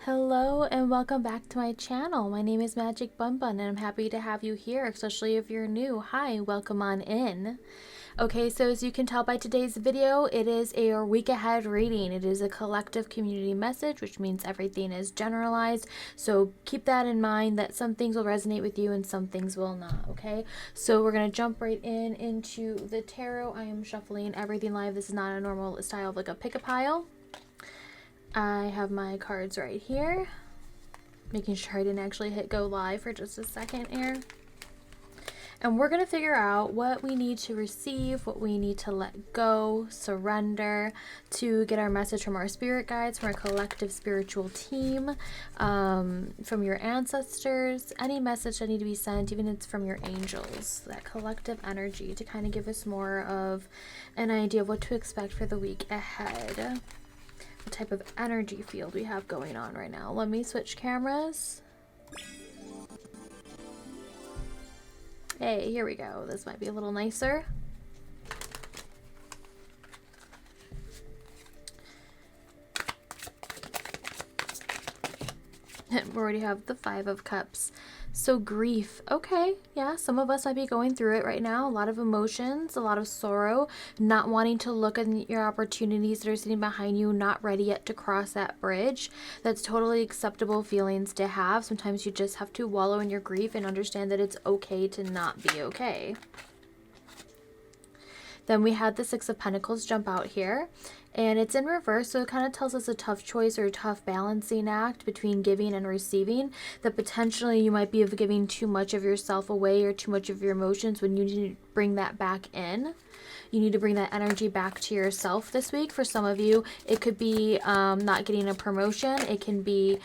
Hello and welcome back to my channel. My name is Magic Bun Bun and I'm happy to have you here, especially if you're new. Hi, welcome on in. Okay, so as you can tell by today's video, it is a week ahead reading. It is a collective community message, which means everything is generalized. So keep that in mind that some things will resonate with you and some things will not, okay? So we're going to jump right into the tarot. I am shuffling everything live. This is not a normal style of like a pick-a-pile. I have my cards right here, making sure I didn't actually hit go live for just a second here. And we're going to figure out what we need to receive, what we need to let go, surrender, to get our message from our spirit guides, from our collective spiritual team, from your ancestors, any message that need to be sent, even if it's from your angels, that collective energy to kind of give us more of an idea of what to expect for the week ahead. The type of energy field we have going on right now. Let me switch cameras. Hey, here we go. This might be a little nicer. We already have the Five of Cups. So grief, okay, yeah, some of us might be going through it right now. A lot of emotions, a lot of sorrow, not wanting to look at your opportunities that are sitting behind you, not ready yet to cross that bridge. That's totally acceptable feelings to have. Sometimes you just have to wallow in your grief and understand that it's okay to not be okay. Then we had the Six of Pentacles jump out here, and it's in reverse, so it kind of tells us a tough choice or a tough balancing act between giving and receiving, that potentially you might be giving too much of yourself away or too much of your emotions when you need to bring that back in. You need to bring that energy back to yourself this week. For some of you, it could be not getting a promotion. It can be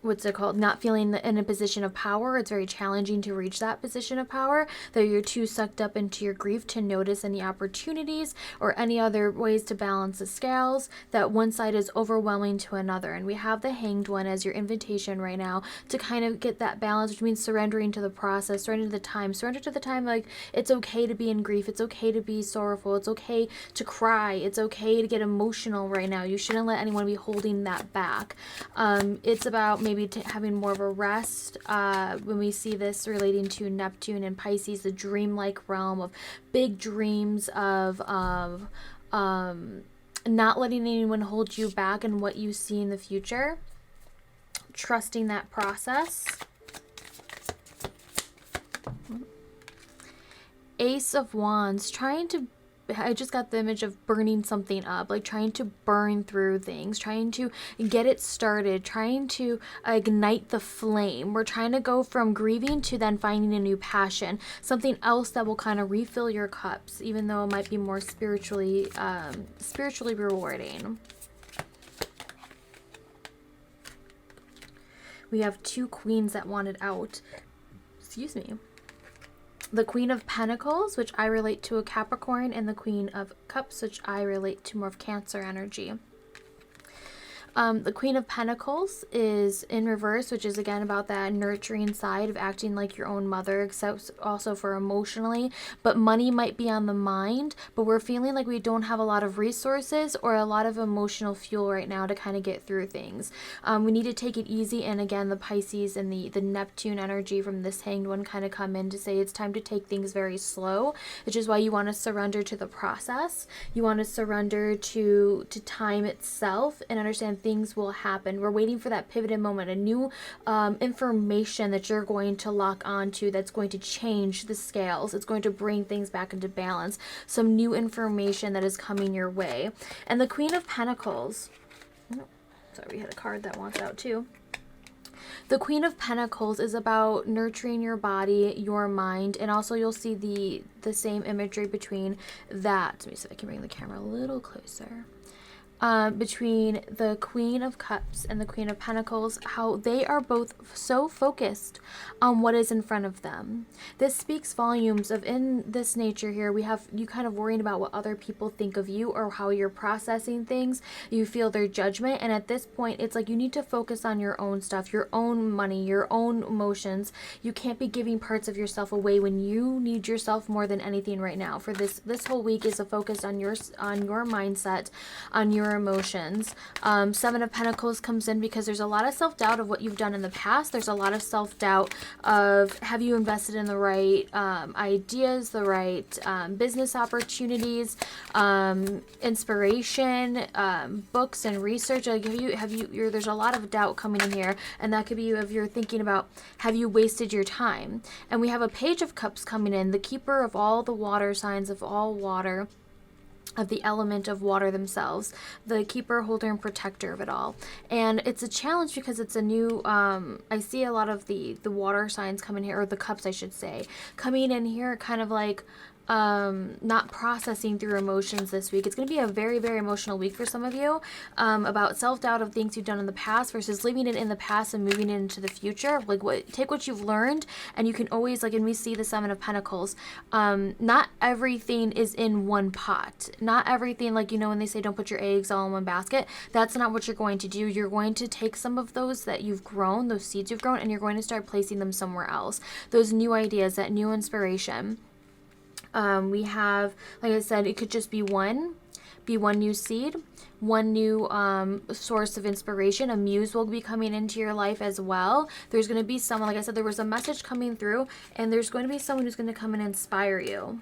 what's it called, not feeling in a position of power. It's very challenging to reach that position of power, that you're too sucked up into your grief to notice any opportunities or any other ways to balance the scales, that one side is overwhelming to another. And we have the Hanged One as your invitation right now to kind of get that balance, which means surrendering to the process, surrender to the time. Like, it's okay to be in grief, it's okay to be sorrowful, it's okay to cry, it's okay to get emotional right now. You shouldn't let anyone be holding that back. It's about maybe having more of a rest. When we see this relating to Neptune and Pisces, the dreamlike realm of big dreams, of not letting anyone hold you back in what you see in the future, trusting that process. Ace of Wands, I just got the image of burning something up, like trying to burn through things, trying to get it started, trying to ignite the flame. We're trying to go from grieving to then finding a new passion, something else that will kind of refill your cups, even though it might be more spiritually rewarding. We have two queens that wanted out. Excuse me. The Queen of Pentacles, which I relate to a Capricorn, and the Queen of Cups, which I relate to more of Cancer energy. The Queen of Pentacles is in reverse, which is again about that nurturing side of acting like your own mother, except also for emotionally. But money might be on the mind, but we're feeling like we don't have a lot of resources or a lot of emotional fuel right now to kind of get through things. We need to take it easy, and again, the Pisces and the Neptune energy from this Hanged One kind of come in to say it's time to take things very slow, which is why you want to surrender to the process. You want to surrender to time itself and understand things will happen. We're waiting for that pivoted moment, a new information that you're going to lock onto that's going to change the scales. It's going to bring things back into balance. Some new information that is coming your way. And the Queen of Pentacles, sorry, we had a card that wants out too. The Queen of Pentacles is about nurturing your body, your mind, and also you'll see the same imagery between that. Let me see if I can bring the camera a little closer. Between the Queen of Cups and the Queen of Pentacles, how they are both so focused on what is in front of them. This speaks volumes of, in this nature here, we have you kind of worrying about what other people think of you or how you're processing things. You feel their judgment, and at this point, it's like you need to focus on your own stuff, your own money, your own emotions. You can't be giving parts of yourself away when you need yourself more than anything right now. For this whole week is a focus on your mindset, on your your emotions. Seven of Pentacles comes in because there's a lot of self-doubt of what you've done in the past. There's a lot of self-doubt of, have you invested in the right ideas, the right business opportunities, inspiration, books and research. Like, there's a lot of doubt coming in here, and that could be if you're thinking about, have you wasted your time? And we have a Page of Cups coming in, the keeper of all the water signs, of all water, of the element of water themselves, the keeper, holder, and protector of it all. And it's a challenge because it's a new, I see a lot of the water signs coming here, or the cups, I should say, coming in here, kind of like, not processing through emotions this week. It's going to be a very, very emotional week for some of you, about self-doubt of things you've done in the past versus leaving it in the past and moving it into the future. Like, take what you've learned, and you can always, like, and we see the Seven of Pentacles, not everything is in one pot. Not everything, like, you know, when they say don't put your eggs all in one basket, that's not what you're going to do. You're going to take some of those that you've grown, those seeds you've grown, and you're going to start placing them somewhere else. Those new ideas, that new inspiration. We have, like I said, it could just be one new seed, one new source of inspiration. A muse will be coming into your life as well. There's going to be someone, like I said, there was a message coming through, and there's going to be someone who's going to come and inspire you.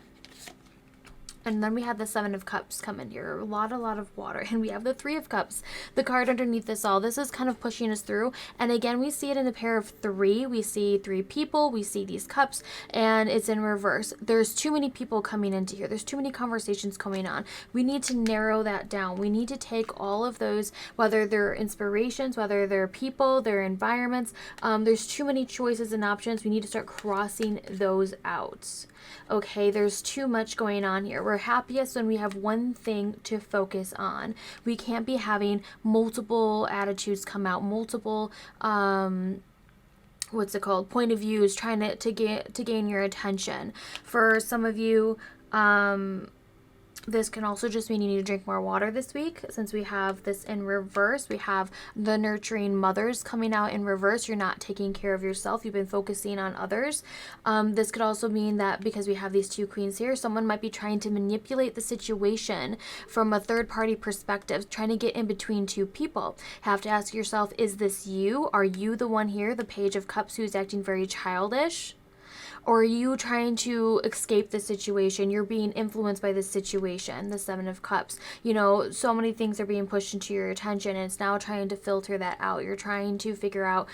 And then we have the Seven of Cups come in here. A lot of water. And we have the Three of Cups, the card underneath this all. This is kind of pushing us through. And again, we see it in a pair of three. We see three people. We see these cups. And it's in reverse. There's too many people coming into here. There's too many conversations going on. We need to narrow that down. We need to take all of those, whether they're inspirations, whether they're people, their environments. There's too many choices and options. We need to start crossing those out. Okay, there's too much going on here. We're happiest when we have one thing to focus on. We can't be having multiple attitudes come out, multiple what's it called, point of views, trying to gain your attention. For some of you, this can also just mean you need to drink more water this week. Since we have this in reverse, we have the nurturing mothers coming out in reverse. You're not taking care of yourself. You've been focusing on others. This could also mean that because we have these two queens here, someone might be trying to manipulate the situation from a third-party perspective, trying to get in between two people. Have to ask yourself, is this you? Are you the one here, the Page of Cups, who's acting very childish? Or are you trying to escape the situation? You're being influenced by this situation, the Seven of Cups. You know, so many things are being pushed into your attention, and it's now trying to filter that out. You're trying to figure out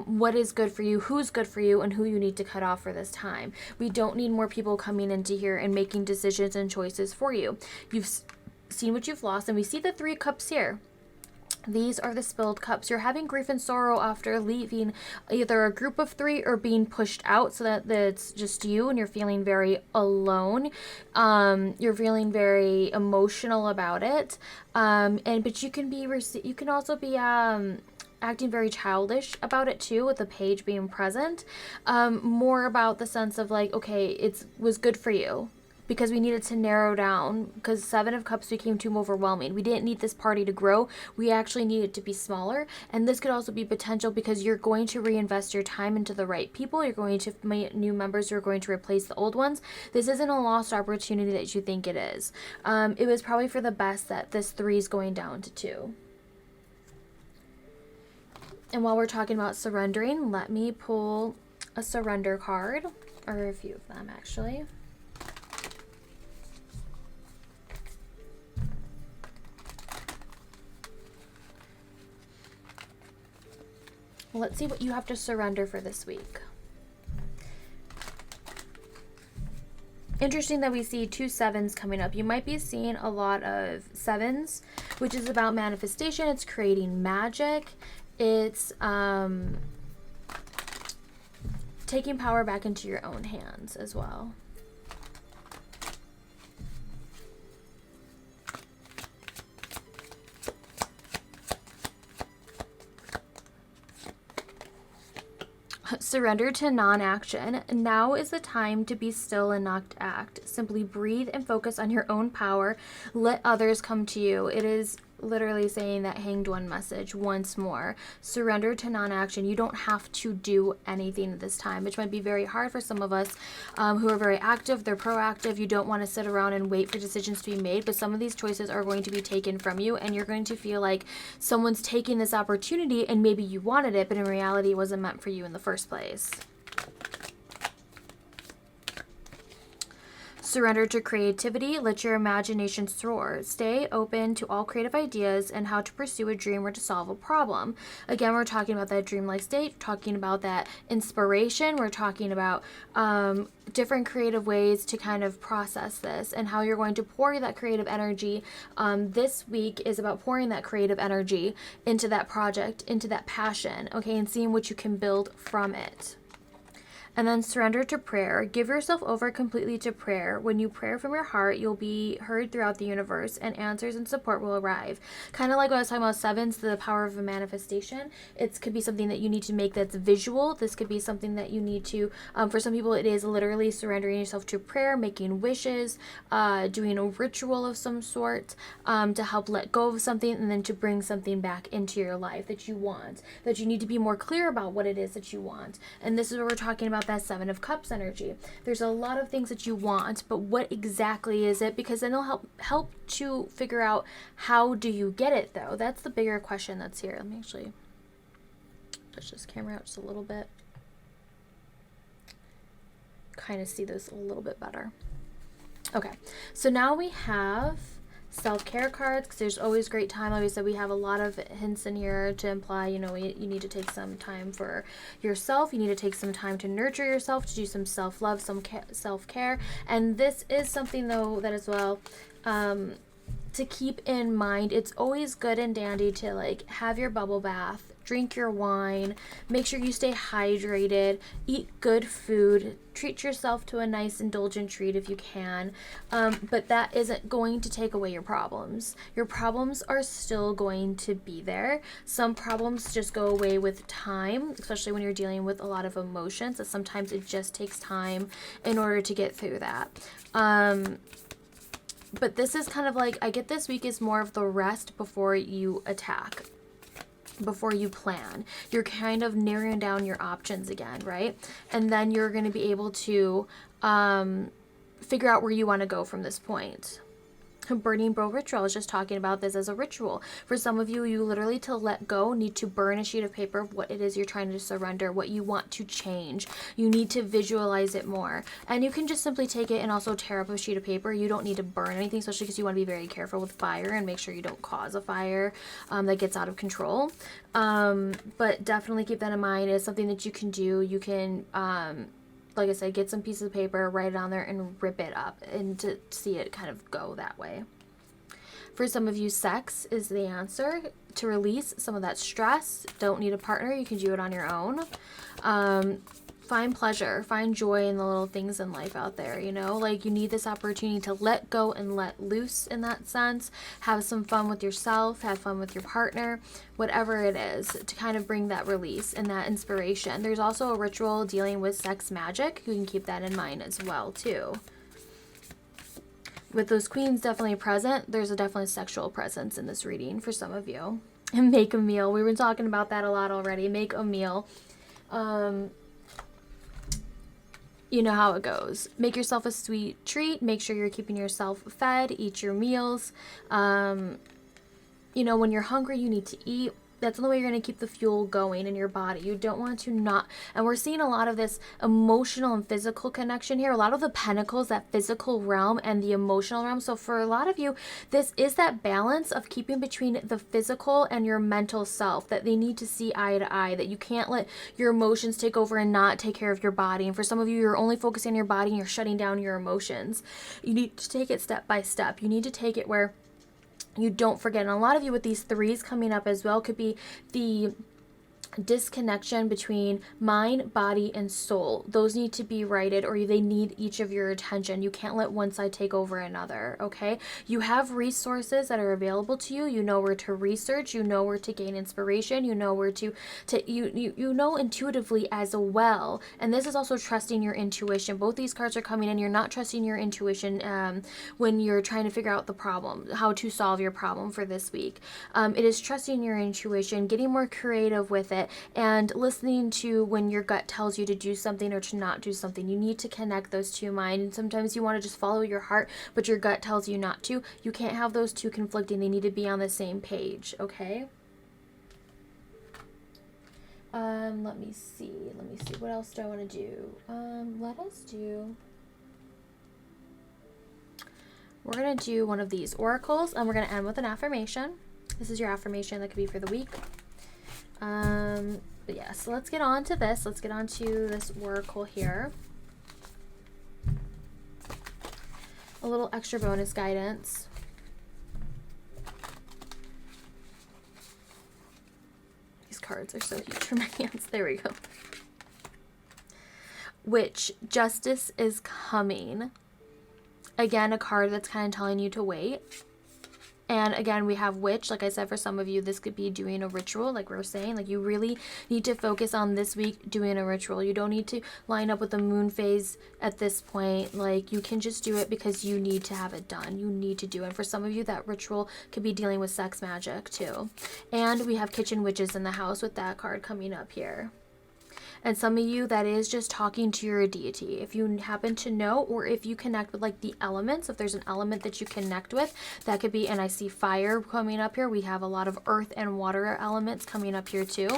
what is good for you, who's good for you, and who you need to cut off for this time. We don't need more people coming into here and making decisions and choices for you. You've seen what you've lost, and we see the Three of Cups here. These are the spilled cups. You're having grief and sorrow after leaving either a group of three or being pushed out, so that it's just you and you're feeling very alone. You're feeling very emotional about it. But you can also be acting very childish about it too, with the Page being present. More about the sense of like, okay, it was good for you. Because we needed to narrow down, because Seven of Cups became too overwhelming. We didn't need this party to grow. We actually needed to be smaller. And this could also be potential because you're going to reinvest your time into the right people. You're going to meet new members who are going to replace the old ones. This isn't a lost opportunity that you think it is. It was probably for the best that this 3 is going down to 2. And while we're talking about surrendering, let me pull a surrender card, or a few of them actually. Let's see what you have to surrender for this week. Interesting that we see 2 sevens coming up. You might be seeing a lot of sevens, which is about manifestation. It's creating magic. It's taking power back into your own hands as well. Surrender to non-action. Now is the time to be still and not act. Simply breathe and focus on your own power. Let others come to you. It is literally saying that Hanged One message once more. Surrender to non-action. You don't have to do anything at this time, which might be very hard for some of us who are very active. They're proactive. You don't want to sit around and wait for decisions to be made, but some of these choices are going to be taken from you, and you're going to feel like someone's taking this opportunity and maybe you wanted it, but in reality it wasn't meant for you in the first place. Surrender to creativity. Let your imagination soar. Stay open to all creative ideas and how to pursue a dream or to solve a problem. Again, we're talking about that dreamlike state, talking about that inspiration. We're talking about different creative ways to kind of process this and how you're going to pour that creative energy. This week is about pouring that creative energy into that project, into that passion, okay, and seeing what you can build from it. And then surrender to prayer. Give yourself over completely to prayer. When you pray from your heart, you'll be heard throughout the universe and answers and support will arrive. Kind of like what I was talking about sevens, the power of a manifestation. It could be something that you need to make that's visual. This could be something that you need to, for some people it is literally surrendering yourself to prayer, making wishes, doing a ritual of some sort to help let go of something and then to bring something back into your life that you want, that you need to be more clear about what it is that you want. And this is what we're talking about, that Seven of Cups energy. There's a lot of things that you want, but what exactly is it? Because then it'll help to figure out how do you get it, though. That's the bigger question that's here. Let me actually push this camera out just a little bit. Kind of see this a little bit better. Okay, so now we have self-care cards, because there's always great time. Like I said, we have a lot of hints in here to imply, you know, you need to take some time for yourself. You need to take some time to nurture yourself, to do some self-love, some self-care. And this is something, though, that as well, to keep in mind. It's always good and dandy to like have your bubble bath, drink your wine, make sure you stay hydrated, eat good food, treat yourself to a nice indulgent treat if you can, but that isn't going to take away your problems. Your problems are still going to be there. Some problems just go away with time, especially when you're dealing with a lot of emotions, that sometimes it just takes time in order to get through that. But this is kind of like, I get this week is more of the rest before you attack, before you plan. You're kind of narrowing down your options again, right? And then you're going to be able to figure out where you want to go from this point. Burning bowl ritual. I was just talking about this as a ritual. For some of you, you literally, to let go, need to burn a sheet of paper of what it is you're trying to surrender, what you want to change. You need to visualize it more. And you can just simply take it and also tear up a sheet of paper. You don't need to burn anything, especially because you want to be very careful with fire and make sure you don't cause a fire that gets out of control. But definitely keep that in mind. It's something that you can do. You can like I said, get some pieces of paper, write it on there, and rip it up, and to see it kind of go that way. For some of you, sex is the answer to release some of that stress. Don't need a partner. You can do it on your own. Find pleasure, find joy in the little things in life out there, you know, like you need this opportunity to let go and let loose in that sense. Have some fun with yourself, have fun with your partner, whatever it is, to kind of bring that release and that inspiration. There's also a ritual dealing with sex magic. You can keep that in mind as well, too. With those queens definitely present, there's a definitely sexual presence in this reading for some of you. And make a meal. We've been talking about that a lot already. Make a meal. You know how it goes. Make yourself a sweet treat. Make sure you're keeping yourself fed. Eat your meals. You know, when you're hungry, you need to eat. That's the only way you're going to keep the fuel going in your body. You don't want to not. And we're seeing a lot of this emotional and physical connection here. A lot of the pentacles, that physical realm and the emotional realm. So for a lot of you, this is that balance of keeping between the physical and your mental self, that they need to see eye to eye, that you can't let your emotions take over and not take care of your body. And for some of you, you're only focusing on your body and you're shutting down your emotions. You need to take it step by step. You need to take it where you don't forget. And a lot of you with these threes coming up as well could be the disconnection between mind, body, and soul. Those need to be righted, or they need each of your attention. You can't let one side take over another, okay? You have resources that are available to you. You know where to research, you know where to gain inspiration, you know where to you know intuitively as well. And this is also trusting your intuition. Both these cards are coming in. You're not trusting your intuition when you're trying to figure out the problem, how to solve your problem for this week. It is trusting your intuition, getting more creative with it, and listening to when your gut tells you to do something or to not do something. You need to connect those two minds. And sometimes you want to just follow your heart, but your gut tells you not to. You can't have those two conflicting. They need to be on the same page, okay? Let me see. What else do I want to do? We're going to do one of these oracles, and we're going to end with an affirmation. This is your affirmation that could be for the week. But yeah, so let's get on to this. Let's get on to this oracle here. A little extra bonus guidance. These cards are so huge for my hands. There we go. Which justice is coming. Again, a card that's kind of telling you to wait. And again, we have witch. Like I said, for some of you, this could be doing a ritual, like we were saying. Like, you really need to focus on this week doing a ritual. You don't need to line up with the moon phase at this point. Like, you can just do it because you need to have it done. You need to do it. And for some of you, that ritual could be dealing with sex magic too. And we have kitchen witches in the house with that card coming up here. And some of you, that is just talking to your deity. If you happen to know, or if you connect with like the elements, if there's an element that you connect with, that could be, and I see fire coming up here. We have a lot of earth and water elements coming up here too.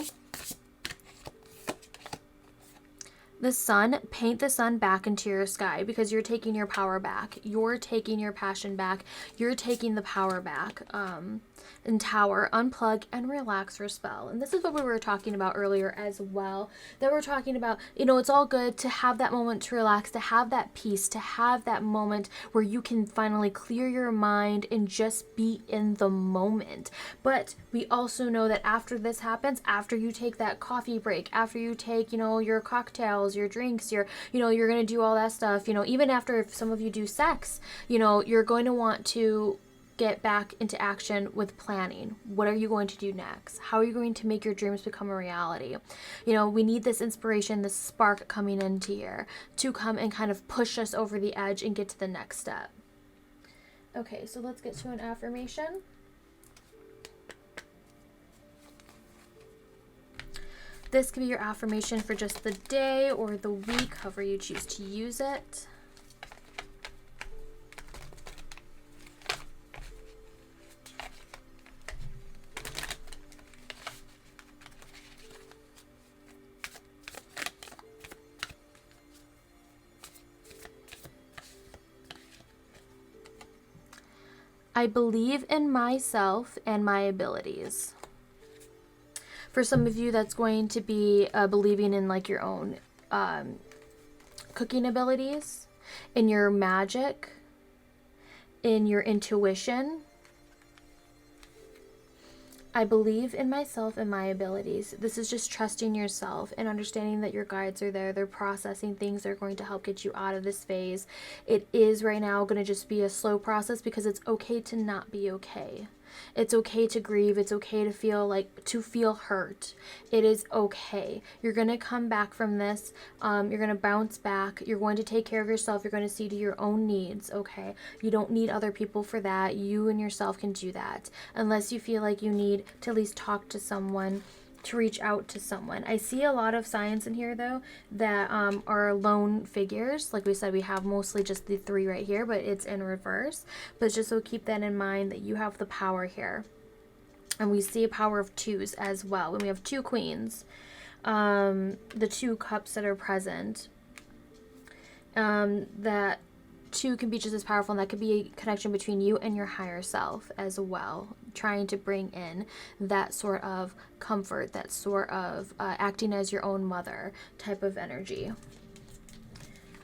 The sun, paint the sun back into your sky, because you're taking your power back. You're taking your passion back. You're taking the power back. And tower, unplug, and relax your spell. And this is what we were talking about earlier as well. That we're talking about, you know, it's all good to have that moment to relax, to have that peace, to have that moment where you can finally clear your mind and just be in the moment. But we also know that after this happens, after you take that coffee break, after you take, you know, your cocktails, your drinks, you're going to do all that stuff, you know, even after, if some of you do sex, you know, you're going to want to get back into action with planning. What are you going to do next? How are you going to make your dreams become a reality? You know, we need this inspiration, this spark coming into here to come and kind of push us over the edge and get to the next step. Okay, so let's get to an affirmation. This could be your affirmation for just the day or the week, however you choose to use it. I believe in myself and my abilities. For some of you, that's going to be believing in like your own cooking abilities, in your magic, in your intuition. I believe in myself and my abilities. This is just trusting yourself and understanding that your guides are there. They're processing things. They're going to help get you out of this phase. It is right now going to just be a slow process, because it's okay to not be okay. It's okay to grieve. It's okay to feel hurt. It is okay. You're going to come back from this. You're going to bounce back. You're going to take care of yourself. You're going to see to your own needs, okay? You don't need other people for that. You and yourself can do that. Unless you feel like you need to at least talk to someone, to reach out to someone. I see a lot of signs in here though that are lone figures. Like we said, we have mostly just the 3 right here, but it's in reverse. But just so keep that in mind, that you have the power here. And we see a power of 2s as well. When we have 2 queens, the 2 cups that are present, that 2 can be just as powerful, and that could be a connection between you and your higher self as well, trying to bring in that sort of comfort, that sort of acting as your own mother type of energy.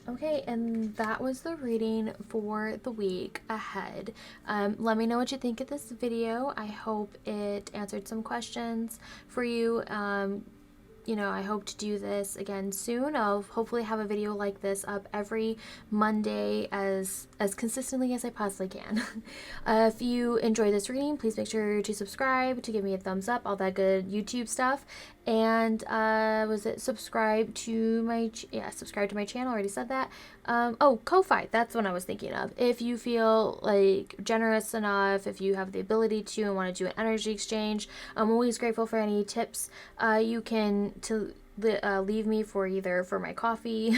Okay, and that was the reading for the week ahead. Let me know what you think of this video. I hope it answered some questions for you. you know, I hope to do this again soon. I'll hopefully have a video like this up every Monday as consistently as I possibly can. If you enjoy this reading, please make sure to subscribe, to give me a thumbs up, all that good YouTube stuff. And subscribe to my channel. Already said that. Oh, Ko-Fi, that's what I was thinking of. If you feel like generous enough, if you have the ability to and want to do an energy exchange, I'm always grateful for any tips you can leave me for either for my coffee,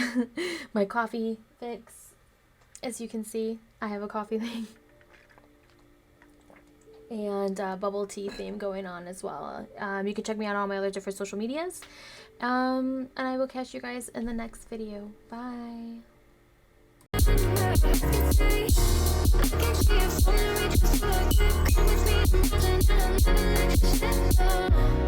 my coffee fix. As you can see, I have a coffee thing. And bubble tea theme going on as well. You can check me out on all my other different social medias. And I will catch you guys in the next video. Bye. I